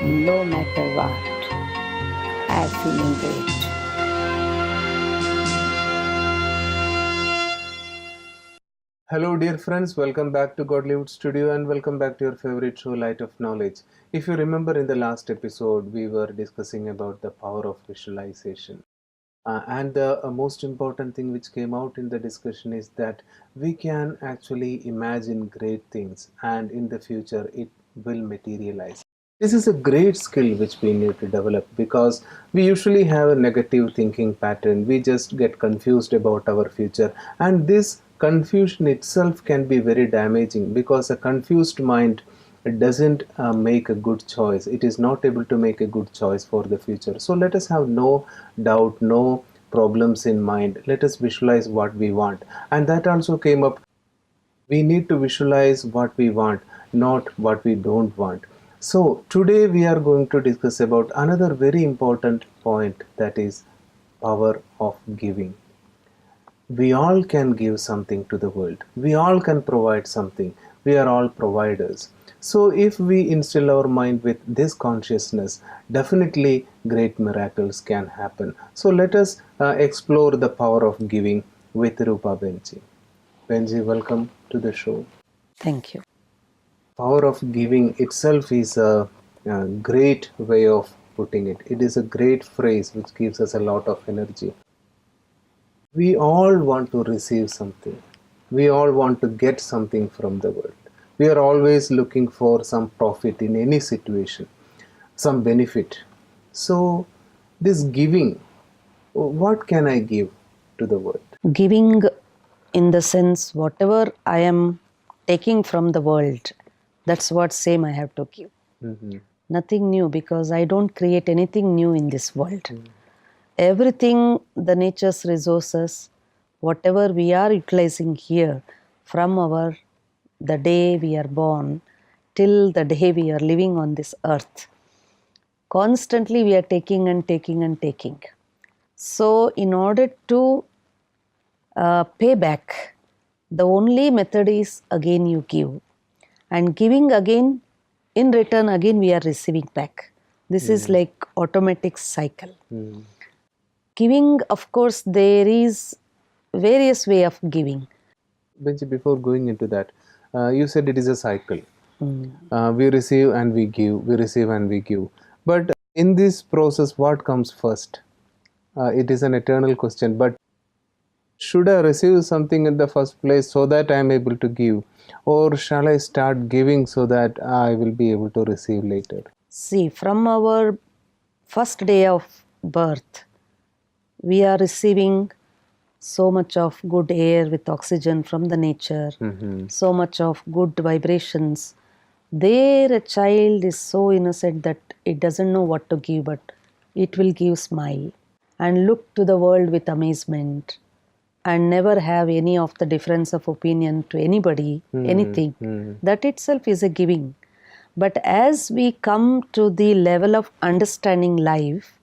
no matter what. I'm feeling great. Hello dear friends, welcome back to Godlywood studio and welcome back to your favorite show Light of Knowledge. If you remember in the last episode, we were discussing about the power of visualization. And the most important thing which came out in the discussion is that we can actually imagine great things and in the future it will materialize. This is a great skill which we need to develop because we usually have a negative thinking pattern. We just get confused about our future, and this confusion itself can be very damaging because a confused mind doesn't make a good choice. It is not able to make a good choice for the future. So let us have no doubt, no problems in mind. Let us visualize what we want. And that also came up. We need to visualize what we want, not what we don't want. So today we are going to discuss about another very important point, that is power of giving. We all can give something to the world. We all can provide something. We are all providers. So if we instill our mind with this consciousness, definitely great miracles can happen. So let us explore the power of giving with Rupa Behenji. Behenji, welcome to the show. Thank you. Power of giving itself is a great way of putting it. It is a great phrase which gives us a lot of energy. We all want to receive something. We all want to get something from the world. We are always looking for some profit in any situation, some benefit. So, this giving, what can I give to the world? Giving in the sense whatever I am taking from the world, that's what same I have to give. Mm-hmm. Nothing new, because I don't create anything new in this world. Everything, the nature's resources, whatever we are utilizing here from the day we are born till the day we are living on this earth, constantly we are taking and taking and taking. So in order to pay back, the only method is again you give, and giving again, in return again we are receiving back. This is like automatic cycle. Giving, of course, there is various way of giving. Benji, before going into that, you said it is a cycle. We receive and we give, we receive and we give. But in this process, what comes first? It is an eternal question. But should I receive something in the first place so that I am able to give? Or shall I start giving so that I will be able to receive later? See, from our first day of birth, we are receiving so much of good air with oxygen from the nature, so much of good vibrations. There a child is so innocent that it doesn't know what to give, but it will give smile and look to the world with amazement and never have any of the difference of opinion to anybody, anything. That itself is a giving. But as we come to the level of understanding life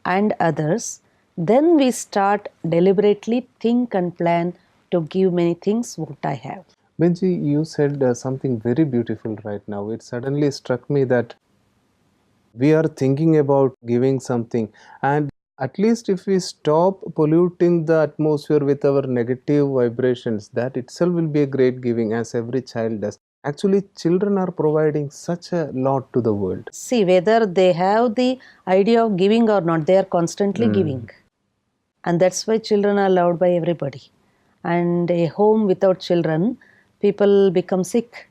and others, then we start deliberately think and plan to give many things what I have. Benji, you said something very beautiful right now. It suddenly struck me that we are thinking about giving something, and at least if we stop polluting the atmosphere with our negative vibrations, that itself will be a great giving, as every child does. Actually, children are providing such a lot to the world. See, whether they have the idea of giving or not, they are constantly giving. And that's why children are loved by everybody. And a home without children, people become sick.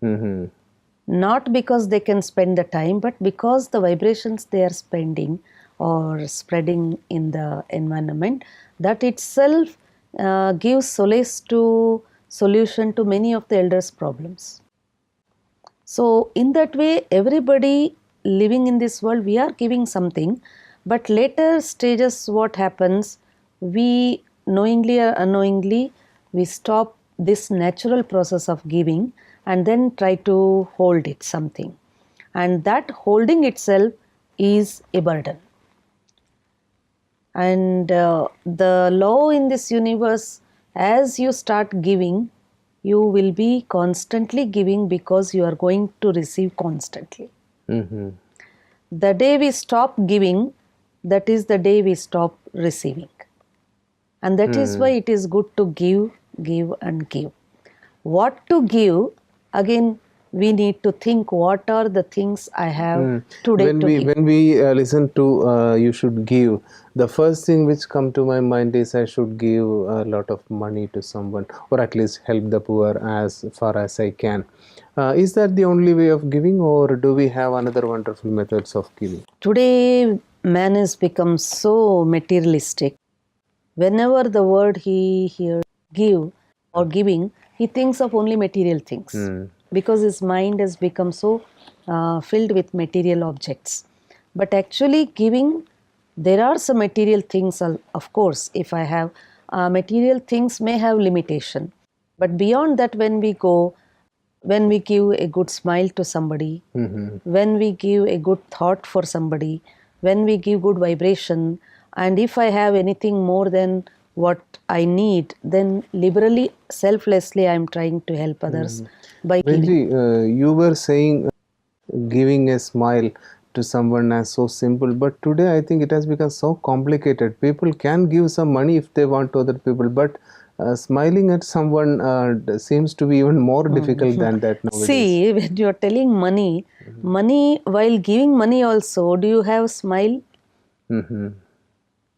Not because they can spend the time, but because the vibrations they are spending or spreading in the environment, that itself gives solution to many of the elders' problems. So in that way, everybody living in this world, we are giving something, but later stages what happens, we knowingly or unknowingly, we stop this natural process of giving and then try to hold it something. And that holding itself is a burden. And the law in this universe, as you start giving, you will be constantly giving because you are going to receive constantly. The day we stop giving, that is the day we stop receiving. And that is why it is good to give, give and give. What to give, again, we need to think what are the things I have today when to we give. when we listen to you should give, the first thing which come to my mind is I should give a lot of money to someone, or at least help the poor as far as I can. Is that the only way of giving, or do we have another wonderful methods of giving? Today, man has become so materialistic. Whenever the word he hears give or giving, he thinks of only material things because his mind has become so filled with material objects. But actually, giving, there are some material things, of course, if I have material things may have limitation. But beyond that, when we go, when we give a good smile to somebody, when we give a good thought for somebody, when we give good vibration, and if I have anything more than what I need, then liberally, selflessly, I am trying to help others by giving. Benji, you were saying giving a smile to someone as so simple, but today I think it has become so complicated. People can give some money if they want to other people, but smiling at someone seems to be even more difficult than that nowadays. See, when you are telling money, money, while giving money also, do you have smile?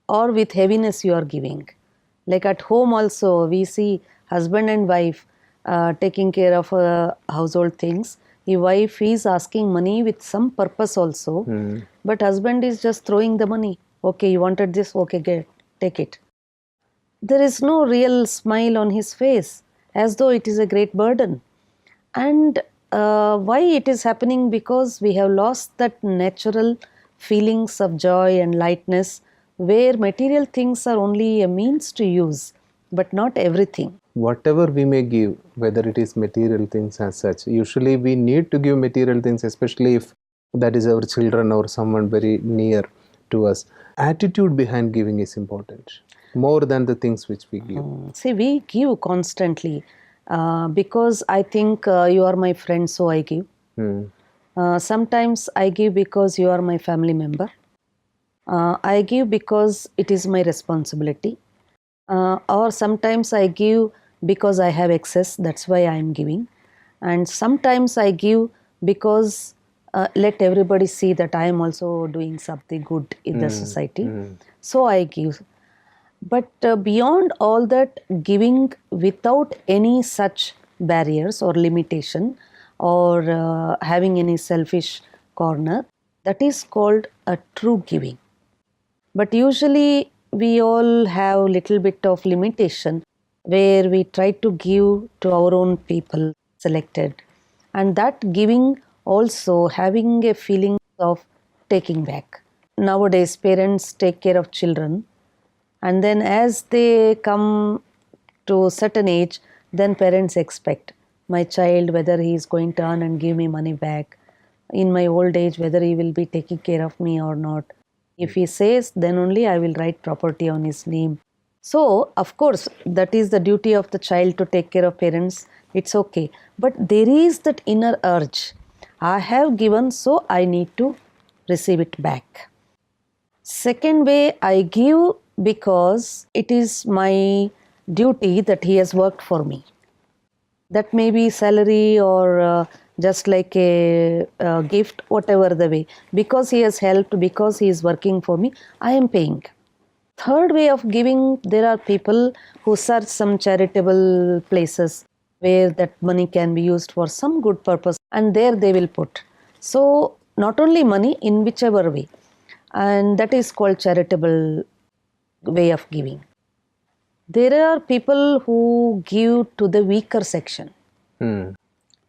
Or with heaviness you are giving? Like at home also, we see husband and wife taking care of household things. The wife is asking money with some purpose also, but husband is just throwing the money. Okay, you wanted this, okay, take it. There is no real smile on his face, as though it is a great burden. And why it is happening? Because we have lost that natural feelings of joy and lightness, where material things are only a means to use, but not everything. Whatever we may give, whether it is material things as such, usually we need to give material things, especially if that is our children or someone very near to us. Attitude behind giving is important, more than the things which we give. See, we give constantly because I think you are my friend, so I give. Sometimes I give because you are my family member. I give because it is my responsibility. Or sometimes I give because I have excess, that's why I am giving. And sometimes I give because let everybody see that I am also doing something good in the society. So I give. But beyond all that, giving without any such barriers or limitation or having any selfish corner, that is called a true giving. But usually we all have little bit of limitation where we try to give to our own people selected, and that giving also having a feeling of taking back. Nowadays parents take care of children, and then as they come to certain age, then parents expect my child whether he is going to earn and give me money back in my old age, whether he will be taking care of me or not. If he says, then only I will write property on his name. So, of course, that is the duty of the child to take care of parents. It's okay. But there is that inner urge. I have given, so I need to receive it back. Second way, I give because it is my duty that he has worked for me. That may be salary or just like a gift, whatever the way. Because he has helped, because he is working for me, I am paying. Third way of giving, there are people who search some charitable places where that money can be used for some good purpose, and there they will put. So, not only money, in whichever way. And that is called charitable way of giving. There are people who give to the weaker section.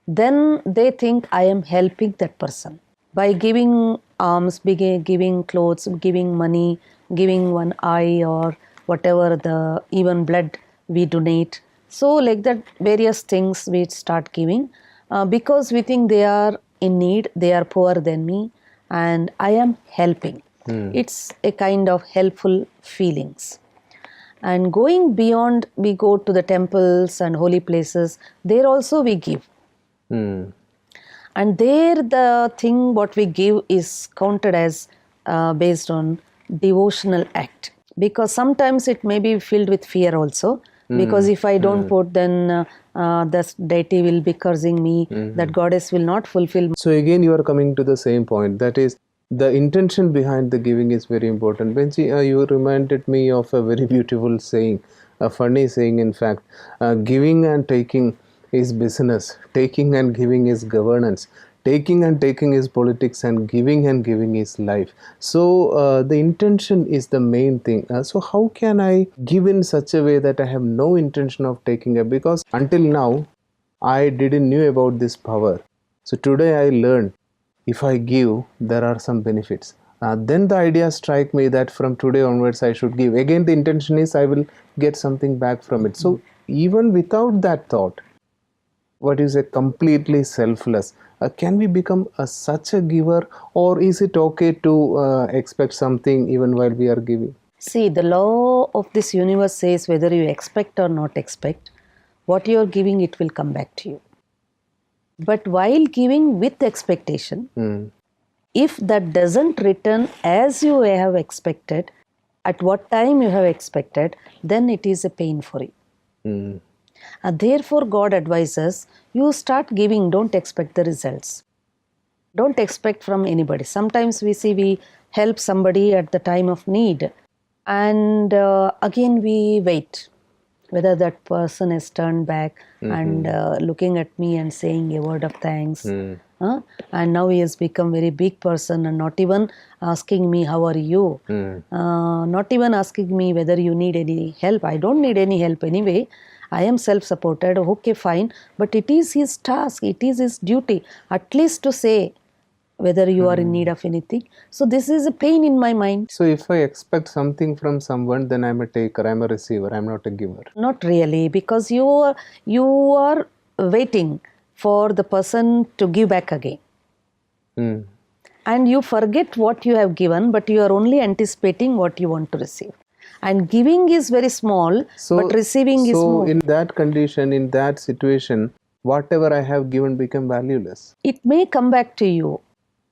Then they think I am helping that person. By giving alms, giving clothes, giving money, giving one eye or whatever, the even blood we donate. So like that various things we start giving because we think they are in need, they are poorer than me and I am helping. It's a kind of helpful feelings. And going beyond, we go to the temples and holy places. There also we give. And there the thing what we give is counted as based on devotional act. Because sometimes it may be filled with fear also. Because if I don't put, then this deity will be cursing me, that goddess will not fulfill. So again, you are coming to the same point. That is, the intention behind the giving is very important. Benji, you reminded me of a very beautiful saying, a funny saying, in fact. Giving and taking is business. Taking and giving is governance. Taking and taking is politics, and giving is life. So the intention is the main thing. So how can I give in such a way that I have no intention of taking it? Because until now, I didn't knew about this power. So today I learned, if I give, there are some benefits. Then the idea strike me that from today onwards I should give. Again, the intention is I will get something back from it. So even without that thought, what is a completely selfless, can we become such a giver, or is it okay to expect something even while we are giving? See, the law of this universe says whether you expect or not expect, what you are giving, it will come back to you. But while giving with expectation, if that doesn't return as you have expected, at what time you have expected, then it is a pain for you. Therefore, God advises you start giving, don't expect the results. Don't expect from anybody. Sometimes we help somebody at the time of need, and again we wait whether that person has turned back and looking at me and saying a word of thanks. And now he has become very big person and not even asking me how are you, not even asking me whether you need any help. I don't need any help anyway. I am self-supported. Okay, fine. But it is his task. It is his duty at least to say whether you are in need of anything. So this is a pain in my mind. So if I expect something from someone, then I'm a taker, I'm a receiver, I'm not a giver. Not really, because you are waiting for the person to give back again. And you forget what you have given, but you are only anticipating what you want to receive. And giving is very small, but receiving is more. So in that condition, in that situation, whatever I have given become valueless. It may come back to you,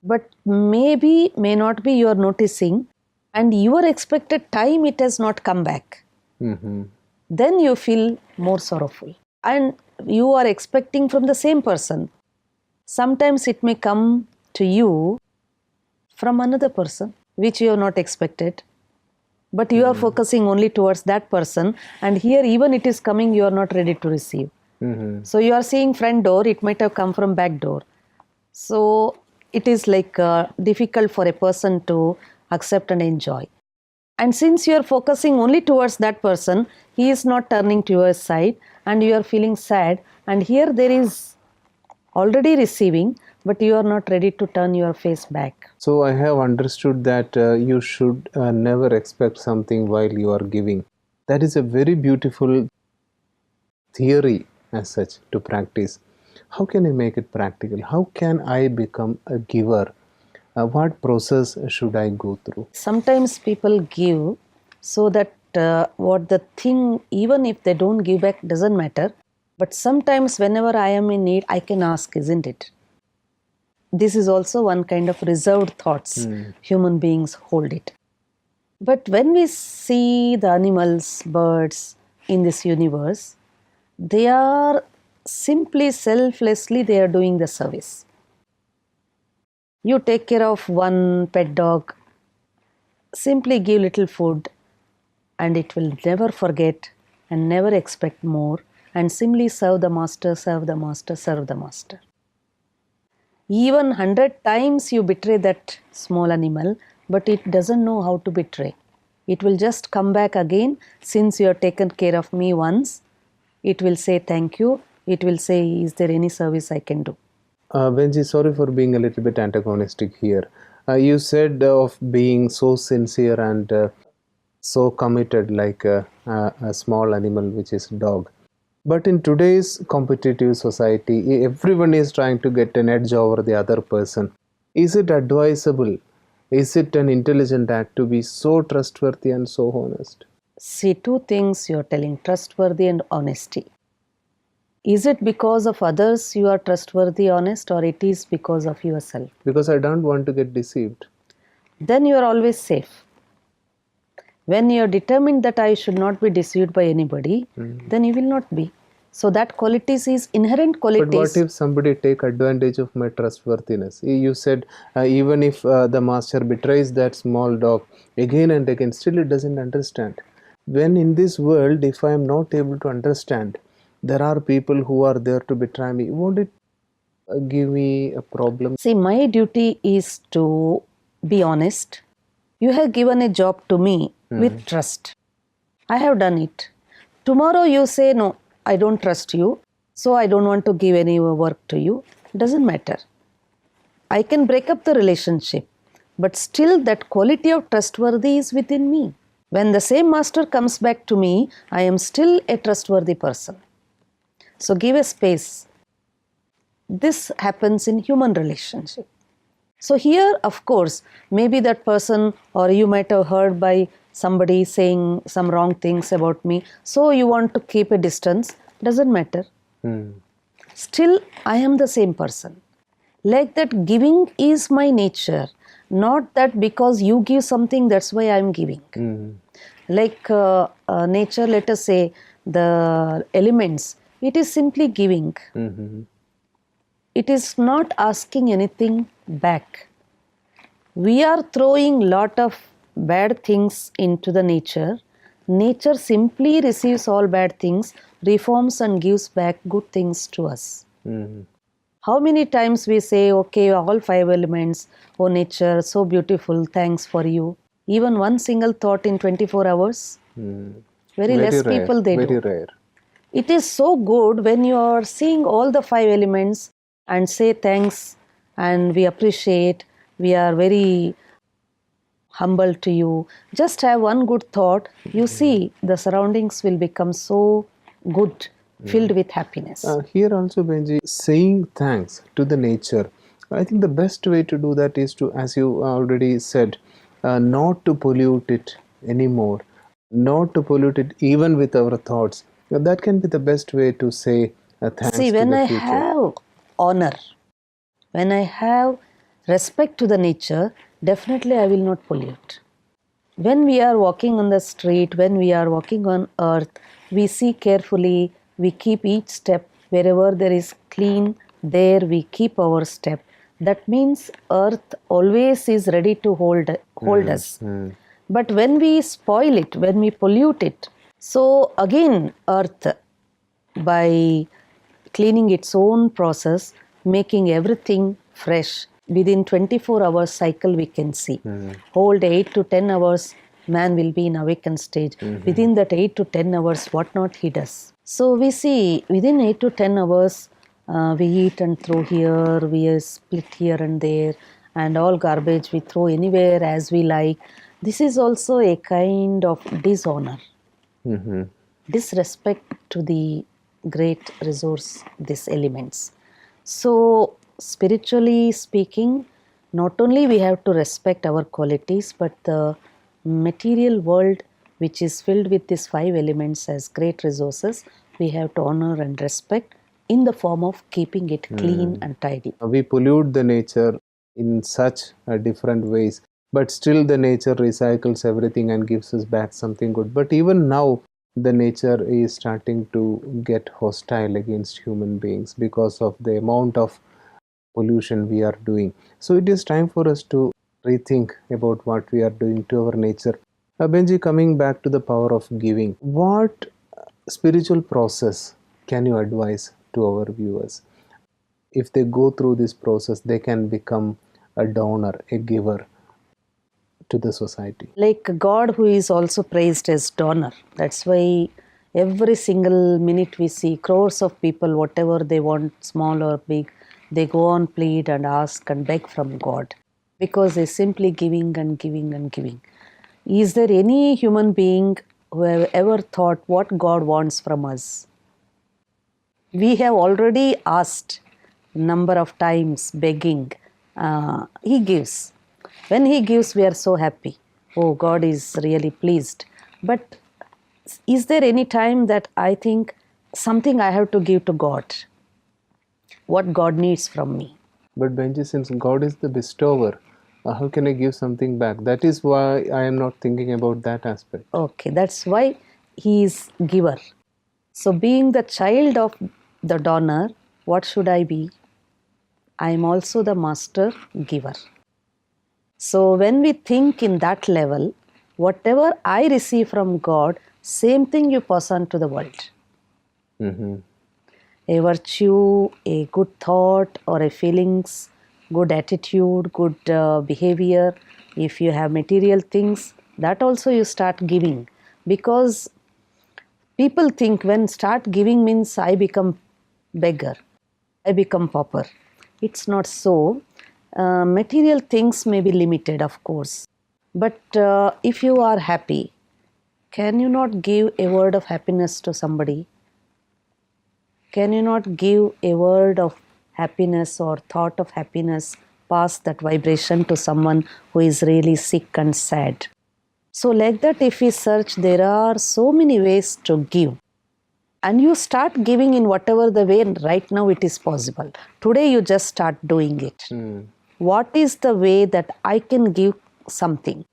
but may not be you are noticing, and your expected time it has not come back. Then you feel more sorrowful. And you are expecting from the same person. Sometimes it may come to you from another person, which you have not expected. But you are focusing only towards that person, and here even it is coming, you are not ready to receive. So you are seeing front door, it might have come from back door. So it is like difficult for a person to accept and enjoy. And since you are focusing only towards that person, he is not turning to your side and you are feeling sad. And here there is already receiving, but you are not ready to turn your face back. So I have understood that you should never expect something while you are giving. That is a very beautiful theory as such to practice. How can I make it practical? How can I become a giver? What process should I go through? Sometimes people give so that what the thing, even if they don't give back, doesn't matter. But sometimes whenever I am in need, I can ask, isn't it? This is also one kind of reserved thoughts. Human beings hold it. But when we see the animals, birds in this universe, they are simply selflessly they are doing the service. You take care of one pet dog, simply give little food and it will never forget and never expect more, and simply serve the master, serve the master, serve the master. Even 100 times you betray that small animal, but it doesn't know how to betray. It will just come back again. Since you have taken care of me once, it will say thank you. It will say, is there any service I can do? Benji, sorry for being a little bit antagonistic here. You said of being so sincere and so committed like a small animal, which is a dog. But in today's competitive society, everyone is trying to get an edge over the other person. Is it advisable? Is it an intelligent act to be so trustworthy and so honest? See, two things you are telling, trustworthy and honesty. Is it because of others you are trustworthy, honest, or it is because of yourself? Because I don't want to get deceived. Then you are always safe. When you are determined that I should not be deceived by anybody, then you will not be. So that qualities is inherent qualities. But what if somebody take advantage of my trustworthiness? You said even if the master betrays that small dog again and again, still it doesn't understand. When in this world, if I am not able to understand, there are people who are there to betray me. Won't it give me a problem? See, my duty is to be honest. You have given a job to me with trust. I have done it. Tomorrow you say, no, I don't trust you, so I don't want to give any work to you. Doesn't matter. I can break up the relationship, but still that quality of trustworthy is within me. When the same master comes back to me, I am still a trustworthy person. So give a space. This happens in human relationship. So here, of course, maybe that person, or you might have heard by somebody saying some wrong things about me, so you want to keep a distance. Doesn't matter. Still, I am the same person. Like that, giving is my nature. Not that because you give something, that's why I am giving. Like nature, let us say, the elements, it is simply giving. It is not asking anything back. We are throwing lot of bad things into the nature. Nature simply receives all bad things, reforms and gives back good things to us. How many times we say, okay, all five elements, oh nature, so beautiful, thanks for you. Even one single thought in 24 hours? Very less rare, people they very do. rare. It is so good when you are seeing all the five elements and say thanks and we appreciate, we are very humble to you. Just have one good thought, you see the surroundings will become so good, filled with happiness. Here also, Benji, saying thanks to the nature. I think the best way to do that is to, as you already said, not to pollute it anymore, not to pollute it even with our thoughts. That can be the best way to say thanks See, to when the I future. have honor, when I have respect to the nature, definitely I will not pollute. When we are walking on the street, when we are walking on earth, we see carefully, we keep each step. Wherever there is clean, there we keep our step. That means earth always is ready to hold us. But when we spoil it, when we pollute it, so again earth, by cleaning its own process, making everything fresh, within 24 hours cycle we can see. Hold 8 to 10 hours, man will be in awakened stage. Within that 8 to 10 hours, what not he does. So we see within 8 to 10 hours, we eat and throw here, we split here and there, and all garbage we throw anywhere as we like. This is also a kind of dishonor, disrespect to the great resource, these elements. So spiritually speaking, not only we have to respect our qualities, but the material world which is filled with these five elements as great resources, we have to honor and respect in the form of keeping it clean and tidy. We pollute the nature in such different ways, but still the nature recycles everything and gives us back something good. But even now, the nature is starting to get hostile against human beings because of the amount of pollution we are doing. So it is time for us to rethink about what we are doing to our nature. Benji, coming back to the power of giving, what spiritual process can you advise to our viewers? If they go through this process, they can become a donor, a giver to the society. Like God, who is also praised as donor. That's why every single minute we see crores of people, whatever they want, small or big, they go on plead and ask and beg from God because they're simply giving and giving and giving. Is there any human being who have ever thought what God wants from us? We have already asked number of times, begging. He gives. When He gives, we are so happy. Oh, God is really pleased. But is there any time that I think something I have to give to God, what God needs from me. But Benji, since God is the bestower, how can I give something back? That is why I am not thinking about that aspect. Okay, that's why He is giver. So being the child of the donor, what should I be? I am also the master giver. So when we think in that level, whatever I receive from God, same thing you pass on to the world. Mm-hmm. A virtue, a good thought, or a feelings, good attitude, good behavior. If you have material things, that also you start giving, because people think when start giving means I become beggar, I become pauper. It's not so. Material things may be limited, of course, but if you are happy, can you not give a word of happiness to somebody? Can you not give a word of happiness or thought of happiness, pass that vibration to someone who is really sick and sad? So, like that, if we search, there are so many ways to give. And you start giving in whatever the way right now it is possible. Today, you just start doing it. What is the way that I can give something?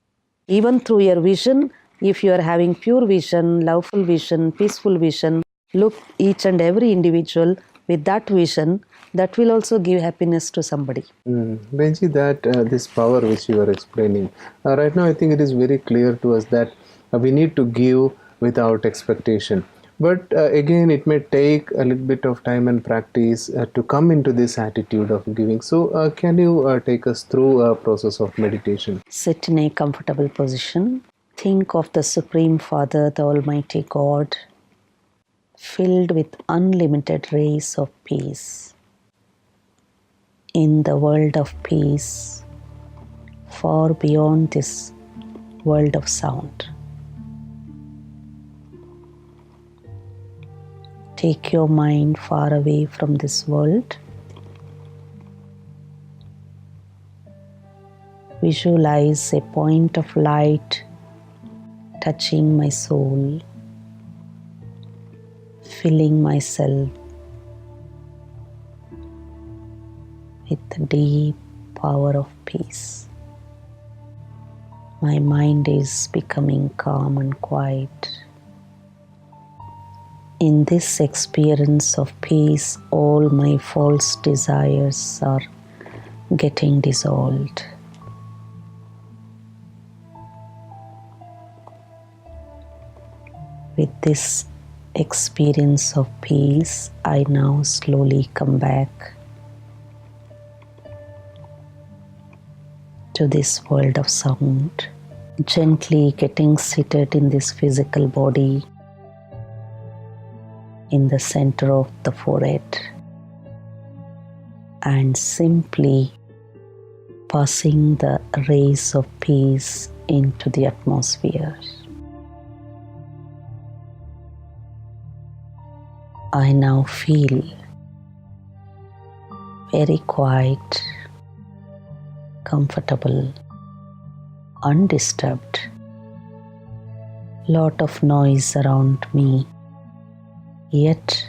Even through your vision, if you are having pure vision, loveful vision, peaceful vision, look each and every individual with that vision, that will also give happiness to somebody. Benji, that this power which you are explaining, right now I think it is very clear to us that we need to give without expectation. But again, it may take a little bit of time and practice to come into this attitude of giving. So, can you take us through a process of meditation? Sit in a comfortable position. Think of the Supreme Father, the Almighty God, filled with unlimited rays of peace. In the world of peace, far beyond this world of sound. Take your mind far away from this world. Visualize a point of light touching my soul, filling myself with the deep power of peace. My mind is becoming calm and quiet. In this experience of peace, all my false desires are getting dissolved. With this experience of peace, I now slowly come back to this world of sound, gently getting seated in this physical body, in the center of the forehead, and simply passing the rays of peace into the atmosphere. I now feel very quiet, comfortable, undisturbed. Lot of noise around me, yet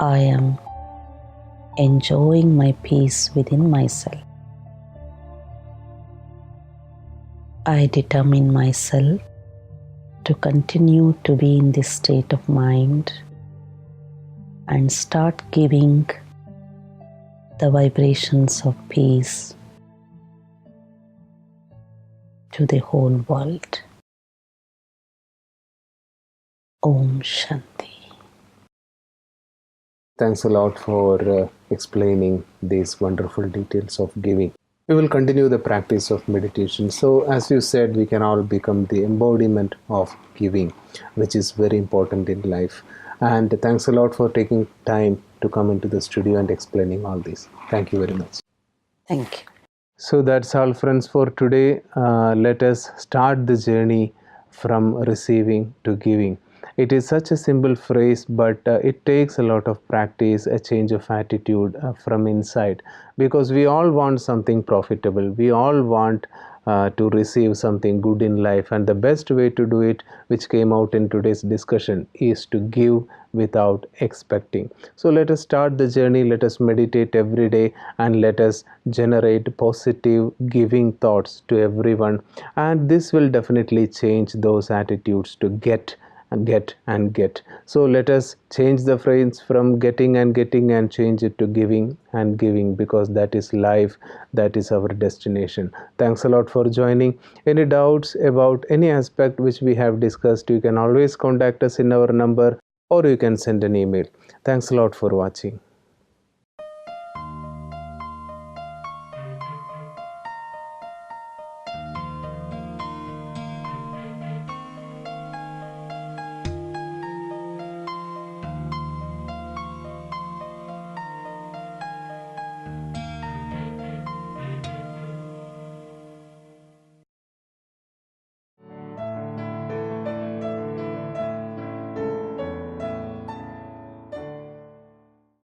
I am enjoying my peace within myself. I determine myself to continue to be in this state of mind and start giving the vibrations of peace to the whole world. Om Shanti. Thanks a lot for explaining these wonderful details of giving. We will continue the practice of meditation. So, as you said, we can all become the embodiment of giving, which is very important in life. And thanks a lot for taking time to come into the studio and explaining all this. Thank you very much. Thank you. So that's all, friends, for today. Let us start the journey from receiving to giving. It is such a simple phrase, but it takes a lot of practice, a change of attitude from inside, because we all want something profitable. We all want to receive something good in life, and the best way to do it, which came out in today's discussion, is to give without expecting. So let us start the journey. Let us meditate every day, and let us generate positive giving thoughts to everyone, and this will definitely change those attitudes to get and get and get. So let us change the phrase from getting and change it to giving and giving, because that is life, that is our destination. Thanks a lot for joining. Any doubts about any aspect which we have discussed, you can always contact us in our number, or you can send an email. Thanks a lot for watching.